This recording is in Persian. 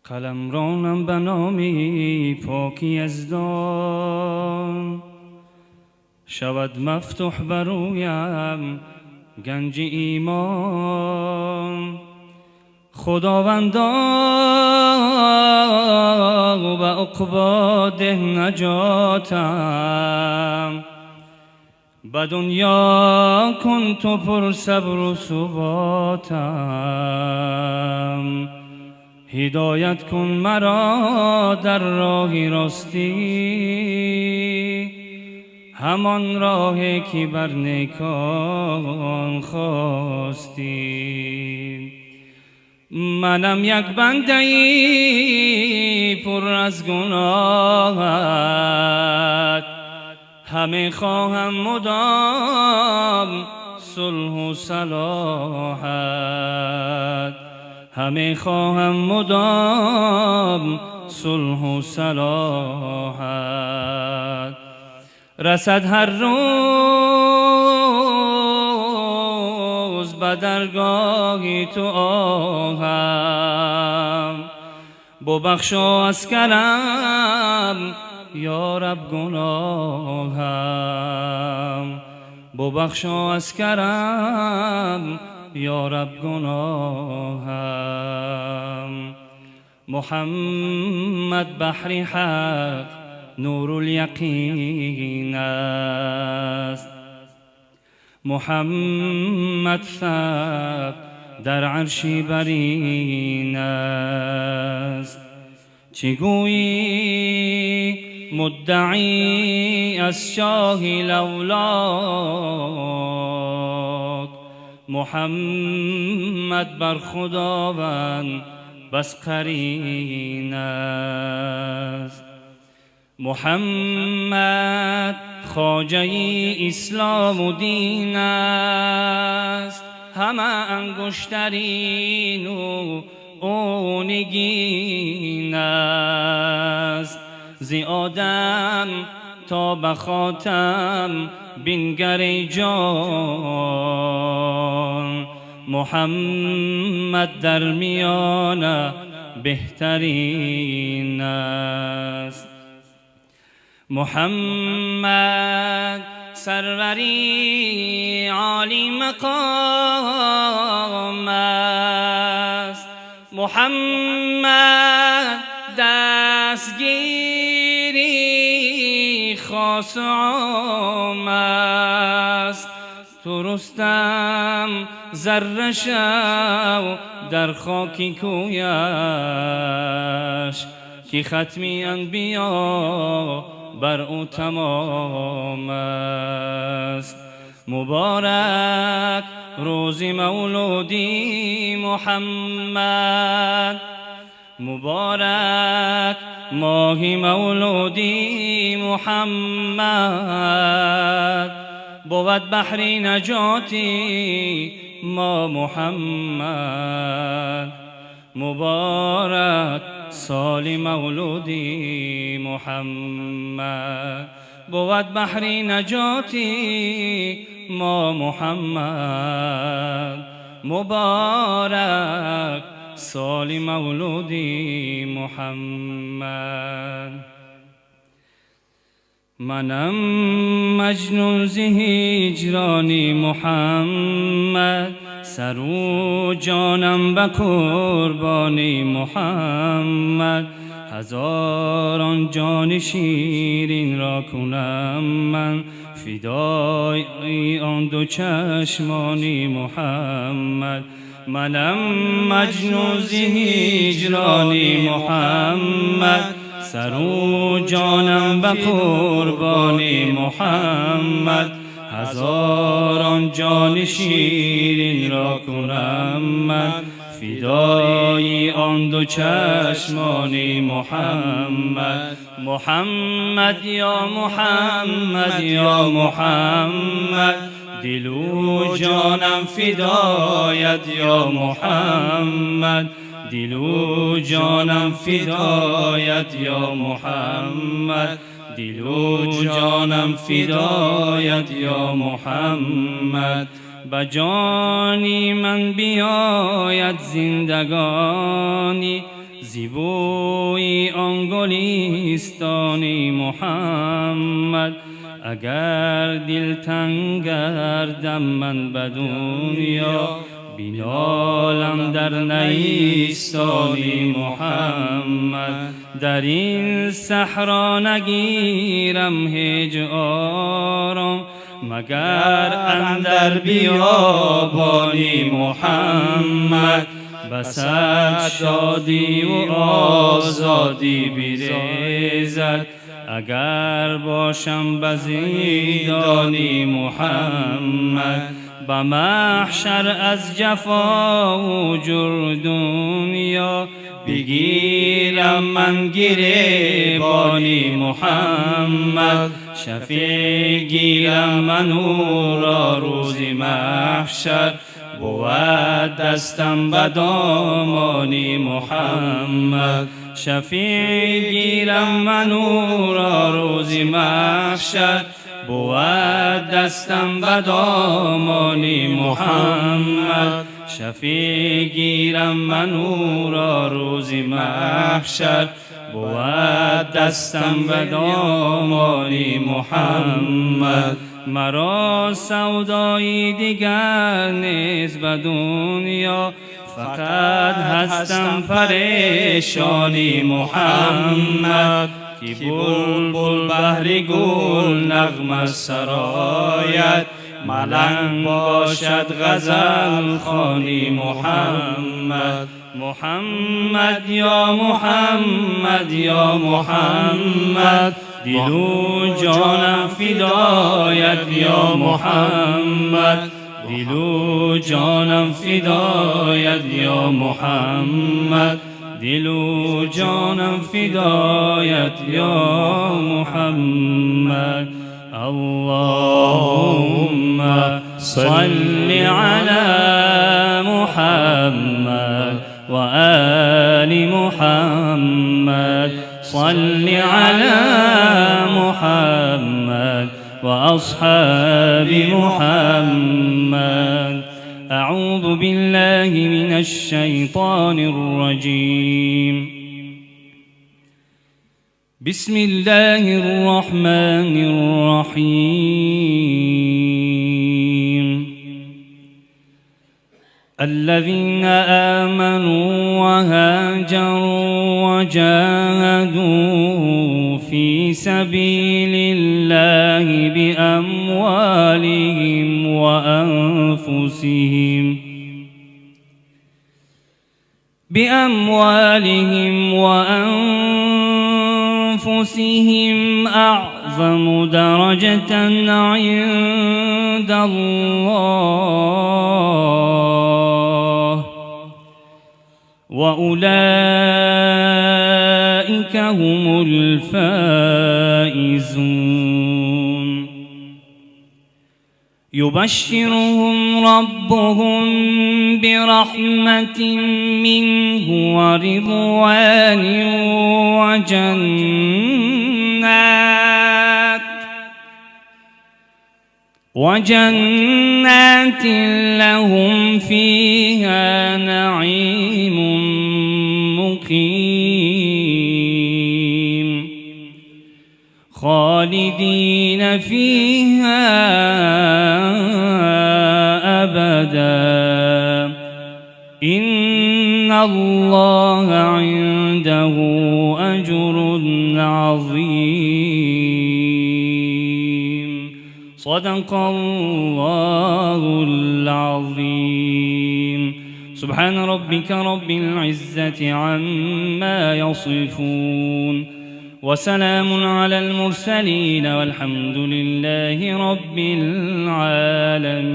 قلمرانم به نامی پاکی یزدان، شود مفتوح برویم گنج ایمان. خداوندا و عقبا ده نجاتم، به دنیا کن تو پر صبر و ثباتم. هدایت کن مرا در راه راستی، همان راهی که بر نیکان خواستی. منم یک بنده‌ای پر از گناهت، همه خواهم مدام صلح و صلاحت. همه خواهم مدام صلح و صلاحت. رسد هر روز به درگاه تو آهم، ببخشا از کرم یا رب گناهم. ببخشا از کرم یا رب گناهم. محمد بحر حق نور الیقین است، محمد ثبت در عرش برین است. چگویی مدعی از شاه لولاک، محمد بر خداوند بس قرین است. محمد خواجه اسلام و دین است، همه انگشترین و اونگین است. زی آدم تا به خاتم بنگر جان، محمد در میانه بهترین است. محمد سروری عالی مقام است، محمد دستگیری خاص عام است. تو رستم ذره شو در خاکی کویش، که ختمی انبیا بر او تمام است. مبارک روز مولودی محمد، مبارک ماه مولودی محمد. بود بحر نجاتی ما محمد، مبارک سال مولودی محمد. بود بحر نجاتی ما محمد، مبارک سال مولودی محمد. منم مجنون ز هجران محمد، سر و جانم به قربان محمد. هزاران جان شیرین را کنم من، فدای آن دو چشمان محمد. منم مجنون ز هجران محمد، سر و جانم به قربان محمد. هزاران جان شیرین را کنم من، فدای آن دو چشمان محمد. محمد یا محمد یا محمد، دل و جانم فدایت یا محمد. دل و جانم فدایت یا محمد، دل و جانم فدایت یا محمد. بجانی من بیاید زندگانی، زیبوی آن گلیستانی محمد. اگر دل تنگ گردم من به دنیا، بینالم در نیستانی محمد. در این صحرا نگیرم هیچ آرام، مگر اندر بیابانی محمد. بسد شادی و آزادی بریزد، اگر باشم به زندانی محمد. به محشر از جفا و جور دنیا، بگیرم من گریبانی محمد. شفیع گیرم من او را روز محشر، بود دستم به دامانی محمد. شفیع گیرم من او را روز محشر، بود دستم به دامانی محمد. شفیع گیرم من او را روز محشر، بود دستم به دامانی محمد. مرا سودایی دیگر نیست به دنیا، فقط هستم پریشانی محمد. کی بلبل بهر گل نغمه سراید، ملنگ باشد غزل خوانی محمد. محمد یا محمد یا محمد، دل و جانم فدایت یا محمد. دل و جانم فدایت یا محمد. دل و جانم فدایت یا محمد. اللهم صل على محمد وآل محمد. صل على محمد وأصحاب محمد. أعوذ بالله من الشيطان الرجيم. بسم الله الرحمن الرحيم. الذين آمنوا وهاجروا وجاهدوا في سبيل الله بأموالهم وأنفسهم أعظم درجة عند الله، وأولئك هم الفائزون. يبشرهم ربهم برحمة منه ورضوان وجنات لهم فيها نعيم مقيم خالدين فيها أبدا. إن الله عنده أجر عظيم. صدق الله العظيم. سبحان ربك رب العزة عما يصفون، وسلام على المرسلين، والحمد لله رب العالمين.